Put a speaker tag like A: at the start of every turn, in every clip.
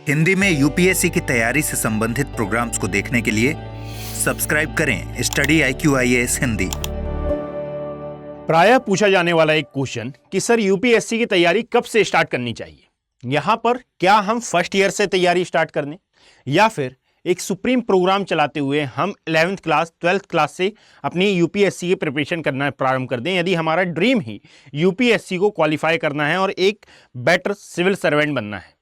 A: हिंदी में यूपीएससी की तैयारी से संबंधित प्रोग्राम्स को देखने के लिए सब्सक्राइब करें स्टडी IQIAS हिंदी।
B: प्रायः पूछा जाने वाला एक क्वेश्चन कि सर यूपीएससी की तैयारी कब से स्टार्ट करनी चाहिए। यहाँ पर क्या हम फर्स्ट ईयर से तैयारी स्टार्ट करने या फिर एक सुप्रीम प्रोग्राम चलाते हुए हम 11th क्लास 12th क्लास से अपनी यूपीएससी की प्रिपरेशन करना प्रारंभ कर दें, यदि हमारा ड्रीम ही यूपीएससी को क्वालिफाई करना है और एक बेटर सिविल सर्वेंट बनना है,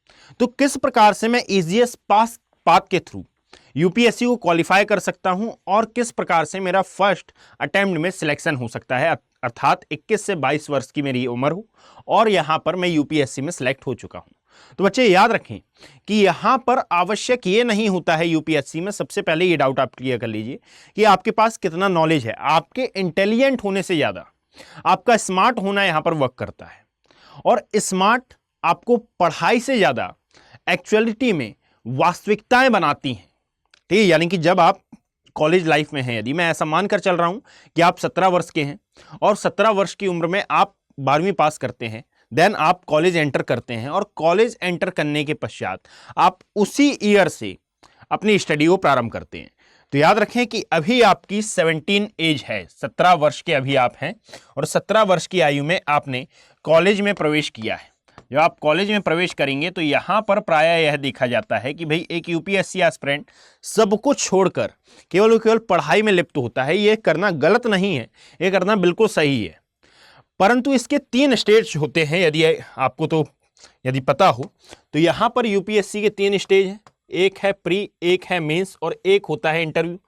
B: तो किस प्रकार से मैं ईजीएस्ट पाथ के थ्रू यूपीएससी को क्वालिफाई कर सकता हूं और किस प्रकार से मेरा फर्स्ट अटेम्प्ट में सिलेक्शन हो सकता है। अर्थात 21 से 22 वर्ष की मेरी उम्र हो और यहां पर मैं यूपीएससी में सिलेक्ट हो चुका हूं। तो बच्चे याद रखें कि यहां पर आवश्यक ये नहीं होता है यूपीएससी में, सबसे पहले ये डाउट आप क्लियर कर लीजिए कि आपके पास कितना नॉलेज है। आपके इंटेलिजेंट होने से ज्यादा आपका स्मार्ट होना यहां पर वर्क करता है, और स्मार्ट आपको पढ़ाई से ज्यादा एक्चुअलिटी में वास्तविकताएं बनाती हैं। ठीक है, यानी कि जब आप कॉलेज लाइफ में हैं, यदि मैं ऐसा मानकर चल रहा हूं कि आप 17 वर्ष के हैं और 17 वर्ष की उम्र में आप 12वीं पास करते हैं, देन आप कॉलेज एंटर करते हैं और कॉलेज एंटर करने के पश्चात आप उसी ईयर से अपनी स्टडी को प्रारंभ करते हैं, तो याद रखें कि अभी आपकी 17 एज है, 17 वर्ष के अभी आप हैं और 17 वर्ष की आयु में आपने कॉलेज में प्रवेश किया है। जब आप कॉलेज में प्रवेश करेंगे तो यहाँ पर प्रायः यह देखा जाता है कि भाई एक यूपीएससी एस्पिरेंट सब कुछ छोड़कर केवल पढ़ाई में लिप्त होता है। ये करना गलत नहीं है, ये करना बिल्कुल सही है, परंतु इसके 3 स्टेज होते हैं। यदि आपको यदि पता हो तो यहाँ पर यूपीएससी के 3 स्टेज हैं, एक है प्री, एक है मेंस और एक होता है इंटरव्यू।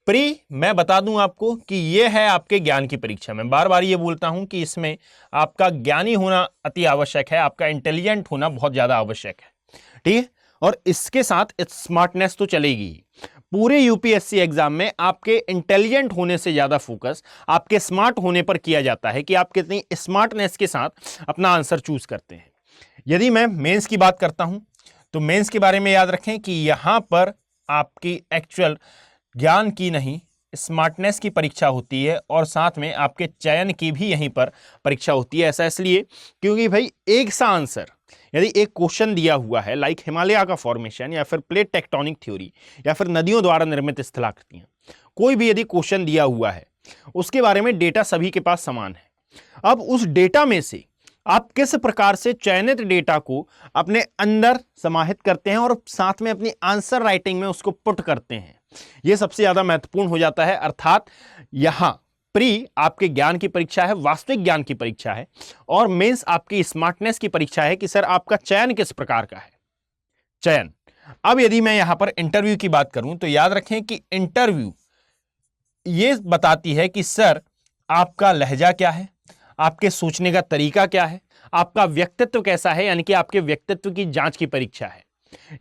B: प्री मैं बता दूं आपको कि ये है आपके ज्ञान की परीक्षा। मैं बार बार ये बोलता हूं कि इसमें आपका ज्ञानी होना अति आवश्यक है, आपका इंटेलिजेंट होना बहुत ज्यादा आवश्यक है। ठीक है, और इसके साथ स्मार्टनेस तो चलेगी ही। पूरे यूपीएससी एग्जाम में आपके इंटेलिजेंट होने से ज्यादा फोकस आपके स्मार्ट होने पर किया जाता है कि आप कितनी स्मार्टनेस के साथ अपना आंसर चूज करते हैं। यदि मैं मेंस की बात करता हूं तो मेंस के बारे में याद रखें कि यहां पर आपकी एक्चुअल ज्ञान की नहीं स्मार्टनेस की परीक्षा होती है और साथ में आपके चयन की भी यहीं पर परीक्षा होती है। ऐसा इसलिए क्योंकि भाई एक सा आंसर यदि एक क्वेश्चन दिया हुआ है, लाइक हिमालय का फॉर्मेशन या फिर प्लेट टेक्टोनिक थ्योरी या फिर नदियों द्वारा निर्मित स्थलाकृतियां, कोई भी यदि क्वेश्चन दिया हुआ है उसके बारे में डेटा सभी के पास समान है। अब उस डेटा में से आप किस प्रकार से चयनित डेटा को अपने अंदर समाहित करते हैं और साथ में अपनी आंसर राइटिंग में उसको पुट करते हैं, यह सबसे ज्यादा महत्वपूर्ण हो जाता है। अर्थात यहां प्री आपके ज्ञान की परीक्षा है, वास्तविक ज्ञान की परीक्षा है, और मेंस आपकी स्मार्टनेस की परीक्षा है कि सर आपका चयन किस प्रकार का है। चयन। अब यदि मैं यहां पर इंटरव्यू की बात करूं तो याद रखें कि इंटरव्यू यह बताती है कि सर आपका लहजा क्या है, आपके सोचने का तरीका क्या है, आपका व्यक्तित्व कैसा है, यानी कि आपके व्यक्तित्व की जांच की परीक्षा है।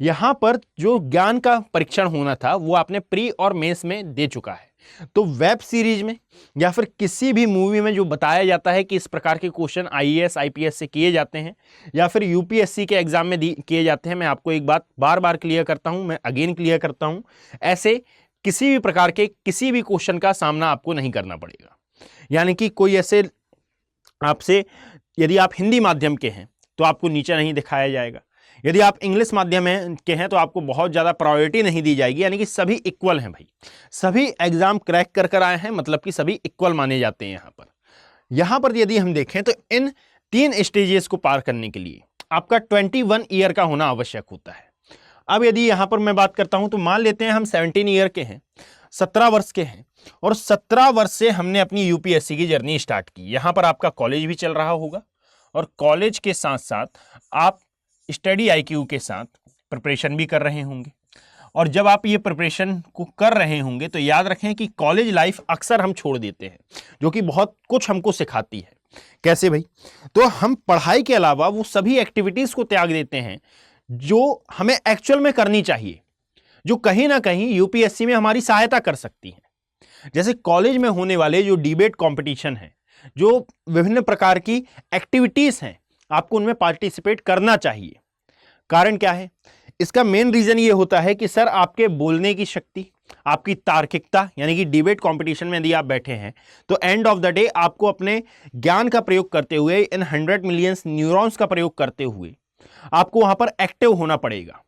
B: यहां पर जो ज्ञान का परीक्षण होना था वो आपने प्री और मेंस में दे चुका है। तो वेब सीरीज में या फिर किसी भी मूवी में जो बताया जाता है कि इस प्रकार के क्वेश्चन आईएएस आईपीएस से किए जाते हैं या फिर यूपीएससी के एग्जाम में किए जाते हैं, मैं आपको एक बात बार बार क्लियर करता हूं, मैं अगेन क्लियर करता हूं, ऐसे किसी भी प्रकार के किसी भी क्वेश्चन का सामना आपको नहीं करना पड़ेगा। यानी कि कोई ऐसे आपसे, यदि आप हिंदी माध्यम के हैं तो आपको नीचा नहीं दिखाया जाएगा, यदि आप इंग्लिश माध्यम के हैं तो आपको बहुत ज़्यादा प्रायोरिटी नहीं दी जाएगी। यानी कि सभी इक्वल हैं भाई, सभी एग्जाम क्रैक कर आए हैं, मतलब कि सभी इक्वल माने जाते हैं। यहाँ पर यदि हम देखें तो इन 3 स्टेजेस को पार करने के लिए आपका 21 ईयर का होना आवश्यक होता है। अब यदि यहाँ पर मैं बात करता हूँ तो मान लेते हैं हम 17 ईयर के हैं, 17 वर्ष के हैं और 17 वर्ष से हमने अपनी यूपीएससी की जर्नी स्टार्ट की। यहाँ पर आपका कॉलेज भी चल रहा होगा और कॉलेज के साथ साथ आप स्टडी IQ के साथ प्रिपरेशन भी कर रहे होंगे, और जब आप ये प्रिपरेशन को कर रहे होंगे तो याद रखें कि कॉलेज लाइफ अक्सर हम छोड़ देते हैं, जो कि बहुत कुछ हमको सिखाती है। कैसे भाई? तो हम पढ़ाई के अलावा वो सभी एक्टिविटीज को त्याग देते हैं जो हमें एक्चुअल में करनी चाहिए, जो कहीं ना कहीं यूपीएससी में हमारी सहायता कर सकती है। जैसे कॉलेज में होने वाले जो डिबेट कंपटीशन है, जो विभिन्न प्रकार की एक्टिविटीज हैं, आपको उनमें पार्टिसिपेट करना चाहिए। कारण क्या है? इसका मेन रीजन ये होता है कि सर आपके बोलने की शक्ति, आपकी तार्किकता, यानी कि डिबेट कंपटीशन में यदि आप बैठे हैं तो एंड ऑफ द डे आपको अपने ज्ञान का प्रयोग करते हुए, इन 100 मिलियंस न्यूरॉन्स का प्रयोग करते हुए आपको वहां पर एक्टिव होना पड़ेगा।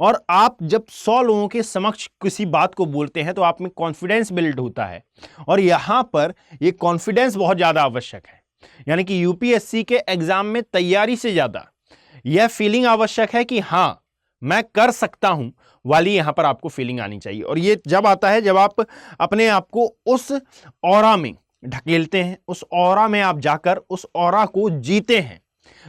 B: और आप जब 100 लोगों के समक्ष किसी बात को बोलते हैं तो आप में कॉन्फिडेंस बिल्ड होता है, और यहां पर ये कॉन्फिडेंस बहुत ज्यादा आवश्यक है। यानी कि यूपीएससी के एग्जाम में तैयारी से ज्यादा यह फीलिंग आवश्यक है कि हां मैं कर सकता हूं वाली यहां पर आपको फीलिंग आनी चाहिए। और ये जब आता है जब आप अपने आप को उस ऑरा में ढकेलते हैं, उस ऑरा में आप जाकर उस ऑरा को जीते हैं,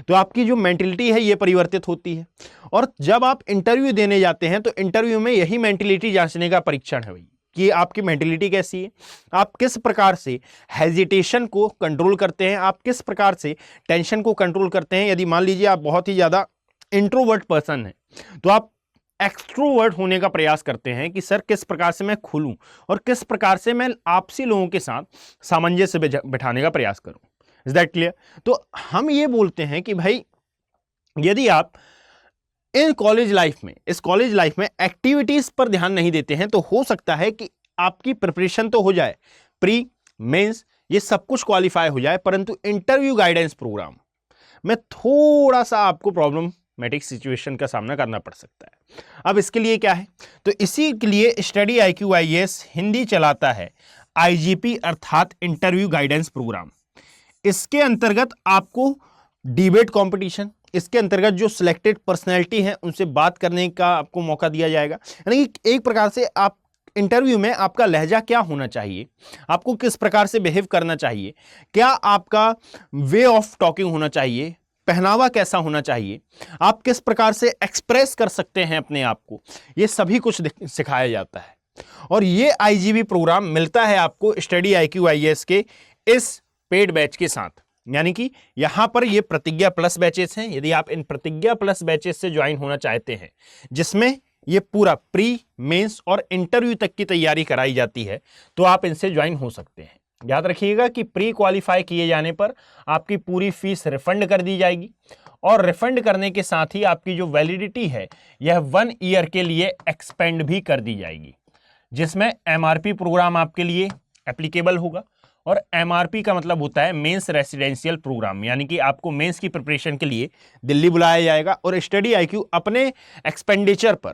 B: तो आपकी जो मेंटलिटी है ये परिवर्तित होती है। और जब आप इंटरव्यू देने जाते हैं तो इंटरव्यू में यही मेंटलिटी जांचने का परीक्षण है भाई, कि आपकी मेंटलिटी कैसी है, आप किस प्रकार से हेजिटेशन को कंट्रोल करते हैं, आप किस प्रकार से टेंशन को कंट्रोल करते हैं। यदि मान लीजिए आप बहुत ही ज्यादा इंट्रोवर्ट पर्सन हैं तो आप एक्सट्रोवर्ट होने का प्रयास करते हैं कि सर किस प्रकार से मैं खुलूं और किस प्रकार से मैं आपसी लोगों के साथ सामंजस्य बिठाने का प्रयास करूं। Is that clear? तो हम ये बोलते हैं कि भाई यदि आप इन कॉलेज लाइफ में, इस कॉलेज लाइफ में एक्टिविटीज पर ध्यान नहीं देते हैं तो हो सकता है कि आपकी प्रिपरेशन तो हो जाए, प्री मेंस ये सब कुछ क्वालिफाई हो जाए, परंतु इंटरव्यू गाइडेंस प्रोग्राम में थोड़ा सा आपको प्रॉब्लमेटिक सिचुएशन का सामना करना पड़ सकता है। अब इसके लिए क्या है, तो इसी के लिए स्टडी IQ IAS हिंदी चलाता है IGP अर्थात इंटरव्यू गाइडेंस प्रोग्राम। इसके अंतर्गत आपको डिबेट कंपटीशन, इसके अंतर्गत जो सिलेक्टेड पर्सनैलिटी है उनसे बात करने का आपको मौका दिया जाएगा। यानी कि एक प्रकार से आप इंटरव्यू में आपका लहजा क्या होना चाहिए, आपको किस प्रकार से बिहेव करना चाहिए, क्या आपका वे ऑफ टॉकिंग होना चाहिए, पहनावा कैसा होना चाहिए, आप किस प्रकार से एक्सप्रेस कर सकते हैं अपने आप को, ये सभी कुछ सिखाया जाता है। और ये IGP प्रोग्राम मिलता है आपको स्टडी IQ IAS के इस पेड बैच के साथ। यानी कि यहां पर ये प्रतिज्ञा प्लस बैचेस हैं। यदि आप इन प्रतिज्ञा प्लस बैचेस से ज्वाइन होना चाहते हैं जिसमें ये पूरा प्री मेंस और इंटरव्यू तक की तैयारी कराई जाती है, तो आप इनसे ज्वाइन हो सकते हैं। याद रखिएगा कि प्री क्वालिफाई किए जाने पर आपकी पूरी फीस रिफंड कर दी जाएगी, और रिफंड करने के साथ ही आपकी जो वैलिडिटी है यह 1 ईयर के लिए एक्सपेंड भी कर दी जाएगी, जिसमें MRP प्रोग्राम आपके लिए एप्लीकेबल होगा। और MRP का मतलब होता है मेंस रेसिडेंशियल प्रोग्राम, यानी कि आपको मेंस की प्रिपरेशन के लिए दिल्ली बुलाया जाएगा और स्टडी IQ अपने एक्सपेंडिचर पर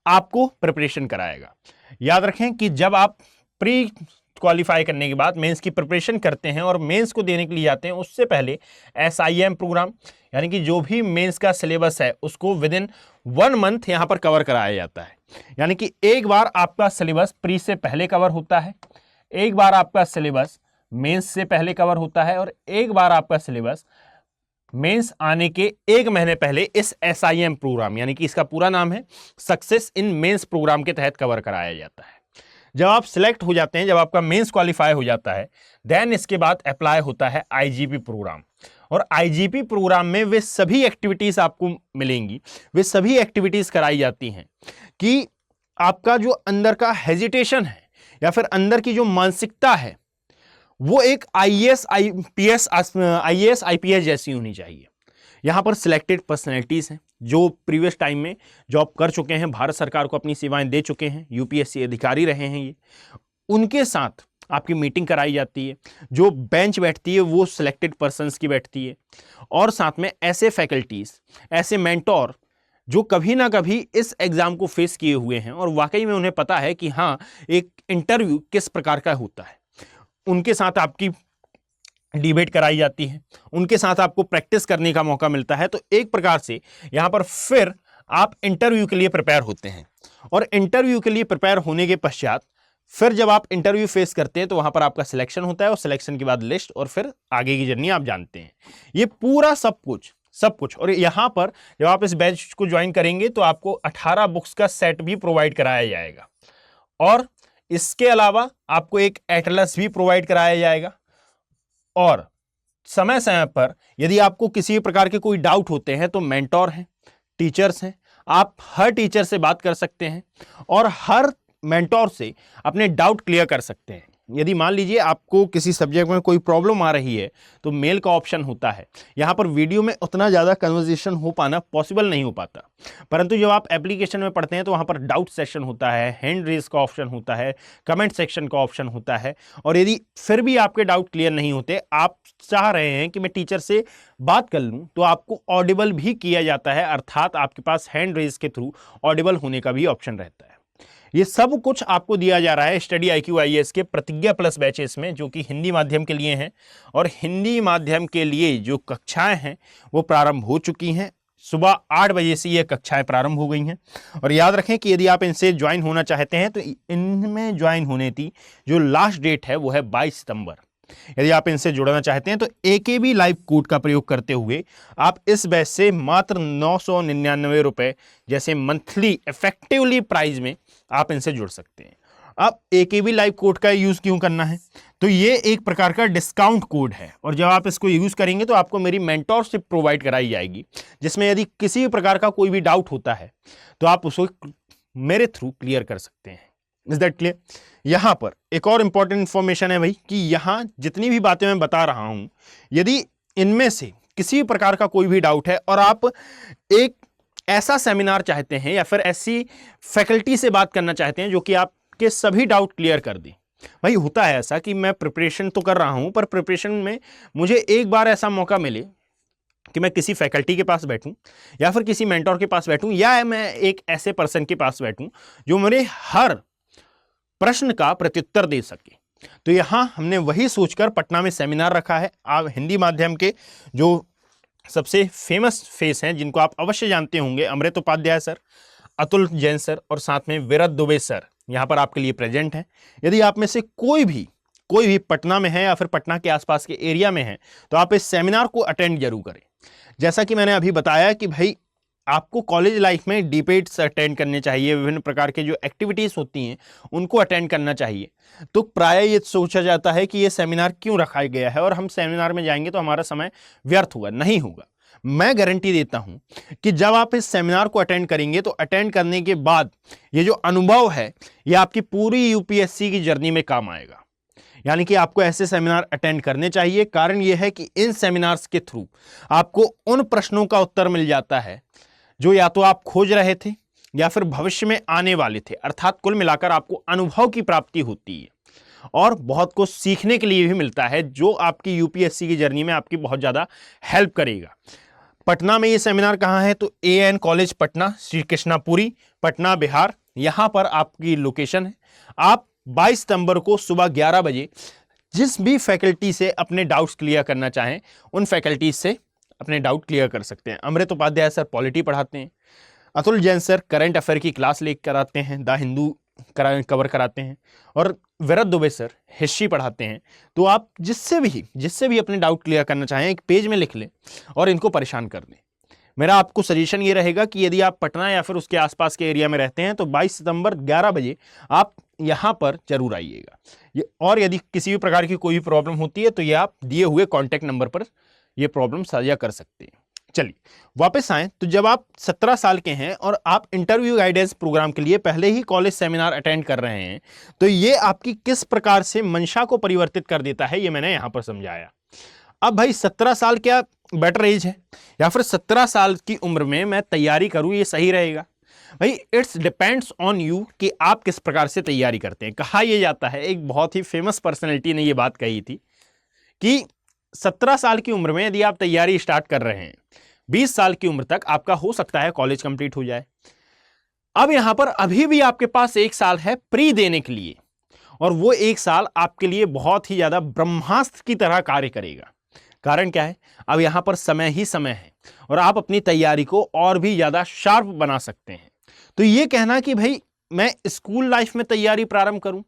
B: आपको प्रिपरेशन कराएगा। याद रखें कि जब आप प्री क्वालिफाई करने के बाद मेंस की प्रिपरेशन करते हैं और मेंस को देने के लिए जाते हैं, उससे पहले SIM प्रोग्राम, यानी कि जो भी मेंस का सिलेबस है उसको विद इन 1 मंथ यहां पर कवर कराया जाता है। यानी कि एक बार आपका सिलेबस प्री से पहले कवर होता है, एक बार आपका सिलेबस मेंस से पहले कवर होता है, और एक बार आपका सिलेबस मेंस आने के 1 महीने पहले इस SIM प्रोग्राम, यानी कि इसका पूरा नाम है सक्सेस इन मेंस प्रोग्राम के तहत कवर कराया जाता है। जब आप सिलेक्ट हो जाते हैं, जब आपका मेंस क्वालिफाई हो जाता है, देन इसके बाद अप्लाई होता है IGP प्रोग्राम। और IGP प्रोग्राम में वे सभी एक्टिविटीज आपको मिलेंगी, वे सभी एक्टिविटीज कराई जाती हैं कि आपका जो अंदर का हेजिटेशन है या फिर अंदर की जो मानसिकता है वो एक IAS IPS जैसी होनी चाहिए। यहां पर सिलेक्टेड पर्सनैलिटीज हैं जो प्रीवियस टाइम में जॉब कर चुके हैं, भारत सरकार को अपनी सेवाएं दे चुके हैं, UPSC अधिकारी रहे हैं, ये उनके साथ आपकी मीटिंग कराई जाती है। जो बेंच बैठती है वो सिलेक्टेड पर्सन्स की बैठती है, और साथ में ऐसे फैकल्टीज, ऐसे मेंटोर जो कभी ना कभी इस एग्जाम को फेस किए हुए हैं और वाकई में उन्हें पता है कि हाँ एक इंटरव्यू किस प्रकार का होता है, उनके साथ आपकी डिबेट कराई जाती है, उनके साथ आपको प्रैक्टिस करने का मौका मिलता है। तो एक प्रकार से यहां पर फिर आप इंटरव्यू के लिए प्रिपेयर होते हैं, और इंटरव्यू के लिए प्रिपेयर होने के पश्चात फिर जब आप इंटरव्यू फेस करते हैं तो वहां पर आपका सिलेक्शन होता है, और सिलेक्शन के बाद लिस्ट, और फिर आगे की जर्नी आप जानते हैं। ये पूरा सब कुछ। और यहां पर जब आप इस बैच को ज्वाइन करेंगे तो आपको 18 बुक्स का सेट भी प्रोवाइड कराया जाएगा, और इसके अलावा आपको एक एटलस भी प्रोवाइड कराया जाएगा। और समय समय पर यदि आपको किसी प्रकार के कोई डाउट होते हैं तो मेंटोर हैं, टीचर्स हैं, आप हर टीचर से बात कर सकते हैं और हर मेंटोर से अपने डाउट क्लियर कर सकते हैं। यदि मान लीजिए आपको किसी सब्जेक्ट में कोई प्रॉब्लम आ रही है तो मेल का ऑप्शन होता है। यहाँ पर वीडियो में उतना ज़्यादा कन्वर्सेशन हो पाना पॉसिबल नहीं हो पाता, परंतु जब आप एप्लीकेशन में पढ़ते हैं तो वहाँ पर डाउट सेक्शन होता है, हैंड रेज का ऑप्शन होता है, कमेंट सेक्शन का ऑप्शन होता है। और यदि फिर भी आपके डाउट क्लियर नहीं होते, आप चाह रहे हैं कि मैं टीचर से बात कर लूँ, तो आपको ऑडिबल भी किया जाता है, अर्थात आपके पास हैंड रेज के थ्रू ऑडिबल होने का भी ऑप्शन रहता है। ये सब कुछ आपको दिया जा रहा है स्टडी IQ IAS के प्रतिज्ञा प्लस बैचेस में, जो कि हिंदी माध्यम के लिए हैं। और हिंदी माध्यम के लिए जो कक्षाएं हैं वो प्रारंभ हो चुकी हैं। सुबह 8 बजे से ये कक्षाएं प्रारंभ हो गई हैं। और याद रखें कि यदि आप इनसे ज्वाइन होना चाहते हैं तो इनमें ज्वाइन होने की जो लास्ट डेट है वो है 22 सितंबर। यदि आप इनसे जुड़ना चाहते हैं तो AKB लाइव कोड का प्रयोग करते हुए आप इस बैच से मात्र 999 रुपए जैसे मंथली इफेक्टिवली प्राइस में आप इनसे जुड़ सकते हैं। अब AKB लाइव कोड का यूज क्यों करना है? तो ये एक प्रकार का डिस्काउंट कोड है, और जब आप इसको यूज करेंगे तो आपको मेरी मेंटोरशिप प्रोवाइड कराई जाएगी, जिसमें यदि किसी भी प्रकार का कोई भी डाउट होता है तो आप उसको मेरे थ्रू क्लियर कर सकते हैं। Is that clear? यहां पर एक और इंपॉर्टेंट इंफॉर्मेशन है भाई, कि यहां जितनी भी बातें मैं बता रहा हूं, यदि इनमें से किसी भी प्रकार का कोई भी डाउट है और आप एक ऐसा सेमिनार चाहते हैं या फिर ऐसी फैकल्टी से बात करना चाहते हैं जो कि आपके सभी डाउट क्लियर कर दे। भाई होता है ऐसा कि मैं प्रिपरेशन तो कर रहा हूं, पर प्रिपरेशन में मुझे एक बार ऐसा मौका मिले कि मैं किसी फैकल्टी के पास बैठूं या फिर किसी मेंटोर के पास बैठूं, या मैं एक ऐसे पर्सन के पास बैठूं जो मेरे हर प्रश्न का प्रत्युत्तर दे सके। तो यहां हमने वही सोचकर पटना में सेमिनार रखा है। आप हिंदी माध्यम के जो सबसे फेमस फेस हैं, जिनको आप अवश्य जानते होंगे, अमृत उपाध्याय सर, अतुल जैन सर और साथ में विरत दुबे सर यहां पर आपके लिए प्रेजेंट हैं। यदि आप में से कोई भी पटना में है या फिर पटना के आसपास के एरिया में है तो आप इस सेमिनार को अटेंड जरूर करें। जैसा कि मैंने अभी बताया कि भाई आपको कॉलेज लाइफ में डिबेट्स अटेंड करने चाहिए, विभिन्न प्रकार के जो एक्टिविटीज़ होती हैं उनको अटेंड करना चाहिए। तो प्राय ये सोचा जाता है कि ये सेमिनार क्यों रखा गया है और हम सेमिनार में जाएंगे तो हमारा समय व्यर्थ होगा। नहीं होगा। मैं गारंटी देता हूं कि जब आप इस सेमिनार को अटेंड करेंगे तो अटेंड करने के बाद ये जो अनुभव है ये आपकी पूरी UPSC की जर्नी में काम आएगा। यानी कि आपको ऐसे सेमिनार अटेंड करने चाहिए। कारण यह है कि इन सेमिनार्स के थ्रू आपको उन प्रश्नों का उत्तर मिल जाता है जो या तो आप खोज रहे थे या फिर भविष्य में आने वाले थे। अर्थात कुल मिलाकर आपको अनुभव की प्राप्ति होती है और बहुत कुछ सीखने के लिए भी मिलता है, जो आपकी UPSC की जर्नी में आपकी बहुत ज़्यादा हेल्प करेगा। पटना में ये सेमिनार कहाँ है? तो AN कॉलेज पटना, श्री कृष्णापुरी, पटना, बिहार, यहाँ पर आपकी लोकेशन है। आप 22 सितंबर को सुबह 11 बजे जिस भी फैकल्टी से अपने डाउट्स क्लियर करना चाहें उन फैकल्टीज से अपने डाउट क्लियर कर सकते हैं। अमृत उपाध्याय सर पॉलिटी पढ़ाते हैं, Atul Jain sir current affair की क्लास लेकर कराते हैं, द हिंदू कवर कराते हैं, और विरत दुबे सर हिस्ट्री पढ़ाते हैं। तो आप जिससे भी अपने डाउट क्लियर करना चाहें एक पेज में लिख लें और इनको परेशान कर दें। मेरा आपको सजेशन ये रहेगा कि यदि आप पटना या फिर उसके आसपास के एरिया में रहते हैं तो 22 सितंबर 11 बजे आप यहाँ पर जरूर आइएगा। और यदि किसी भी प्रकार की कोई भी प्रॉब्लम होती है तो ये आप दिए हुए कॉन्टैक्ट नंबर पर ये प्रॉब्लम साझा कर सकते हैं। चलिए वापस आएं तो जब आप 17 साल के हैं और आप इंटरव्यू गाइडेंस प्रोग्राम के लिए पहले ही कॉलेज सेमिनार अटेंड कर रहे हैं तो ये आपकी किस प्रकार से मंशा को परिवर्तित कर देता है ये मैंने यहां पर समझाया। अब भाई 17 साल क्या बेटर एज है या फिर 17 साल की उम्र में मैं तैयारी करूं ये सही रहेगा? भाई इट्स डिपेंड्स ऑन यू कि आप किस प्रकार से तैयारी करते हैं। कहा यह जाता है, एक बहुत ही फेमस पर्सनैलिटी ने यह बात कही थी कि 17 साल की उम्र में यदि आप तैयारी स्टार्ट कर रहे हैं 20 साल की उम्र तक आपका हो सकता है कॉलेज कंप्लीट हो जाए। अब यहां पर अभी भी आपके पास 1 साल है प्री देने के लिए, और वो 1 साल आपके लिए बहुत ही ज्यादा ब्रह्मास्त्र की तरह कार्य करेगा। कारण क्या है? अब यहां पर समय ही समय है और आप अपनी तैयारी को और भी ज्यादा शार्प बना सकते हैं। तो ये कहना कि भाई मैं स्कूल लाइफ में तैयारी प्रारंभ करूं,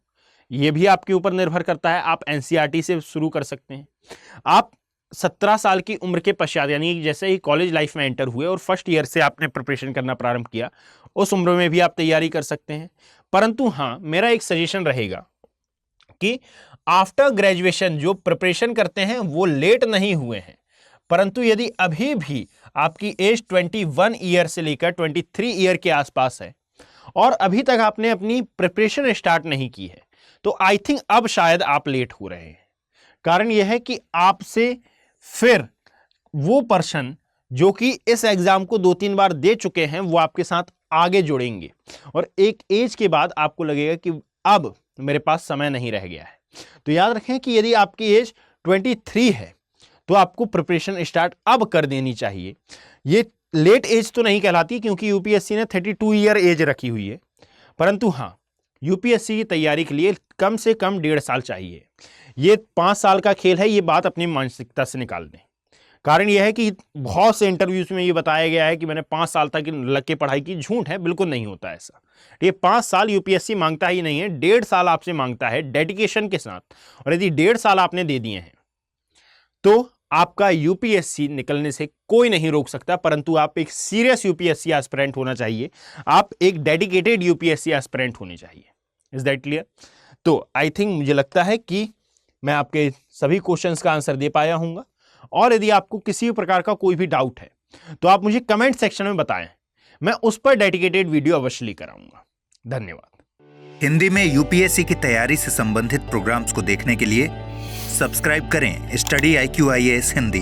B: ये भी आपके ऊपर निर्भर करता है। आप NCERT से शुरू कर सकते हैं। आप 17 साल की उम्र के पश्चात यानी जैसे ही कॉलेज लाइफ में एंटर हुए और फर्स्ट ईयर से आपने प्रिपरेशन करना प्रारंभ किया, उस उम्र में भी आप तैयारी कर सकते हैं। परंतु हाँ, मेरा एक सजेशन रहेगा कि आफ्टर ग्रेजुएशन जो प्रिपरेशन करते हैं वो लेट नहीं हुए हैं, परंतु यदि अभी भी आपकी एज 21 ईयर से लेकर 23 ईयर के आसपास है और अभी तक आपने अपनी प्रिपरेशन स्टार्ट नहीं की है तो आई थिंक अब शायद आप लेट हो रहे हैं। कारण यह है कि आपसे फिर वो पर्सन जो कि इस एग्जाम को 2-3 बार दे चुके हैं वो आपके साथ आगे जुड़ेंगे और एक एज के बाद आपको लगेगा कि अब मेरे पास समय नहीं रह गया है। तो याद रखें कि यदि आपकी एज 23 है तो आपको प्रिपरेशन स्टार्ट अब कर देनी चाहिए। ये लेट एज तो नहीं कहलाती क्योंकि यूपीएससी ने 32 ईयर एज रखी हुई है, परंतु हाँ, यूपीएससी की तैयारी के लिए कम से कम 1.5 साल चाहिए। ये 5 साल का खेल है, ये बात अपनी मानसिकता से निकाल दें। कारण यह है कि बहुत से इंटरव्यूज में ये बताया गया है कि मैंने 5 साल तक लग के पढ़ाई की। झूठ है, बिल्कुल नहीं होता ऐसा। ये 5 साल यूपीएससी मांगता ही नहीं है, 1.5 साल आपसे मांगता है डेडिकेशन के साथ। और यदि 1.5 साल आपने दे दिए हैं तो आपका यूपीएससी निकलने से कोई नहीं रोक सकता, परंतु आप एक सीरियस यूपीएससी एस्पिरेंट होना चाहिए, आप एक डेडिकेटेड यूपीएससी एस्पिरेंट होने चाहिए। Is that clear? तो आई थिंक मुझे लगता है कि मैं आपके सभी क्वेश्चंस का आंसर दे पाया हूंगा। और यदि आपको किसी भी प्रकार का कोई भी डाउट है तो आप मुझे कमेंट सेक्शन में बताएं, मैं उस पर डेडिकेटेड वीडियो अवश्य लेकर आऊंगा। धन्यवाद।
A: हिंदी में यूपीएससी की तैयारी से संबंधित प्रोग्राम्स को देखने के लिए सब्सक्राइब करें स्टडी IQ IAS हिंदी।